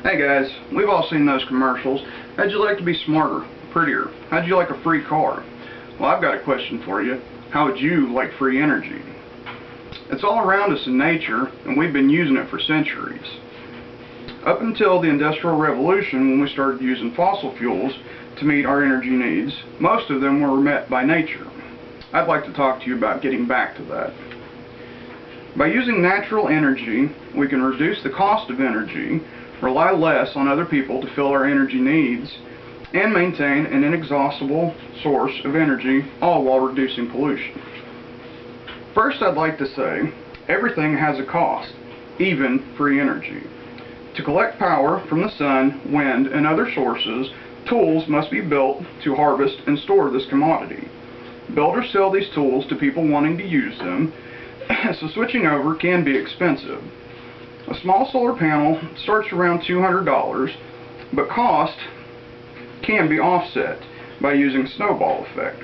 Hey guys, we've all seen those commercials. How'd you like to be smarter, prettier? How'd you like a free car? Well, I've got a question for you. How would you like free energy? It's all around us in nature, and we've been using it for centuries. Up until the Industrial Revolution, when we started using fossil fuels to meet our energy needs, most of them were met by nature. I'd like to talk to you about getting back to that. By using natural energy, we can reduce the cost of energy, rely less on other people to fill our energy needs, and maintain an inexhaustible source of energy, all while reducing pollution. First, I'd like to say, everything has a cost, even free energy. To collect power from the sun, wind, and other sources, tools must be built to harvest and store this commodity. Builders sell these tools to people wanting to use them, so switching over can be expensive. A small solar panel starts around $200, but cost can be offset by using snowball effect.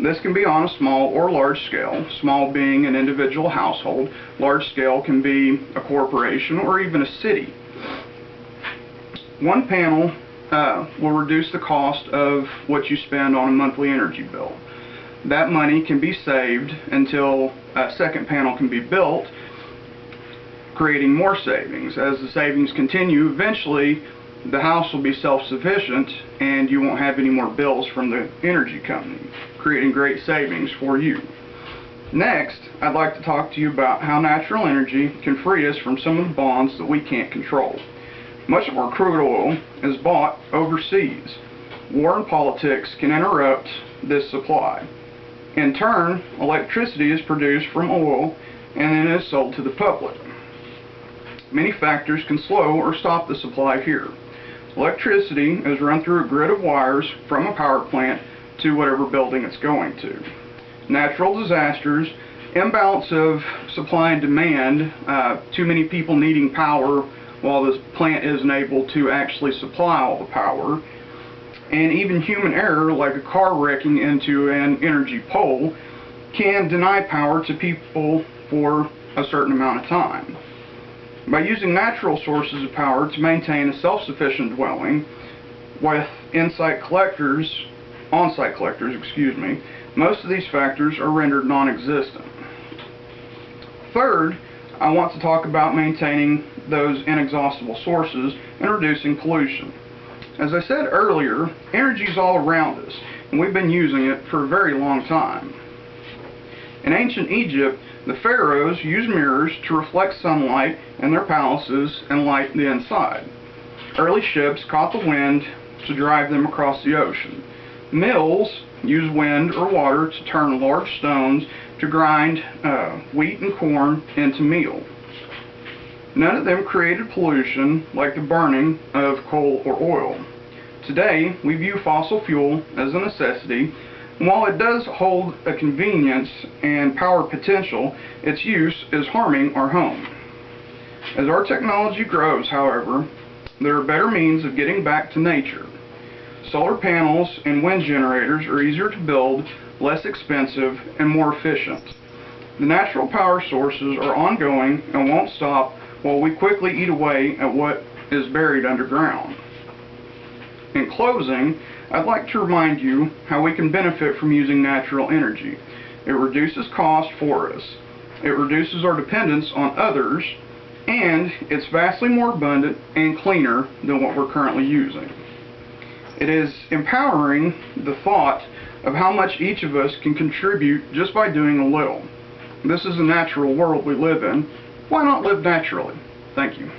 This can be on a small or large scale, small being an individual household, large scale can be a corporation or even a city. One panel will reduce the cost of what you spend on a monthly energy bill. That money can be saved until a second panel can be built, creating more savings. As the savings continue, eventually the house will be self-sufficient and you won't have any more bills from the energy company, creating great savings for you. Next, I'd like to talk to you about how natural energy can free us from some of the bonds that we can't control. Much of our crude oil is bought overseas. War and politics can interrupt this supply. In turn, electricity is produced from oil and then is sold to the public. Many factors can slow or stop the supply here. Electricity is run through a grid of wires from a power plant to whatever building it's going to. Natural disasters, imbalance of supply and demand, too many people needing power while the plant isn't able to actually supply all the power, and even human error like a car wrecking into an energy pole can deny power to people for a certain amount of time. By using natural sources of power to maintain a self-sufficient dwelling with on-site collectors, most of these factors are rendered non-existent. Third, I want to talk about maintaining those inexhaustible sources and reducing pollution. As I said earlier, energy is all around us, and we've been using it for a very long time. In ancient Egypt, the pharaohs used mirrors to reflect sunlight in their palaces and light the inside. Early ships caught the wind to drive them across the ocean. Mills use wind or water to turn large stones to grind wheat and corn into meal. None of them created pollution like the burning of coal or oil. Today, we view fossil fuel as a necessity, and while it does hold a convenience and power potential, its use is harming our home. As our technology grows, however, there are better means of getting back to nature. Solar panels and wind generators are easier to build, less expensive, and more efficient. The natural power sources are ongoing and won't stop while we quickly eat away at what is buried underground. In closing, I'd like to remind you how we can benefit from using natural energy. It reduces cost for us, it reduces our dependence on others, and it's vastly more abundant and cleaner than what we're currently using. It is empowering the thought of how much each of us can contribute just by doing a little. This is a natural world we live in. Why not live naturally? Thank you.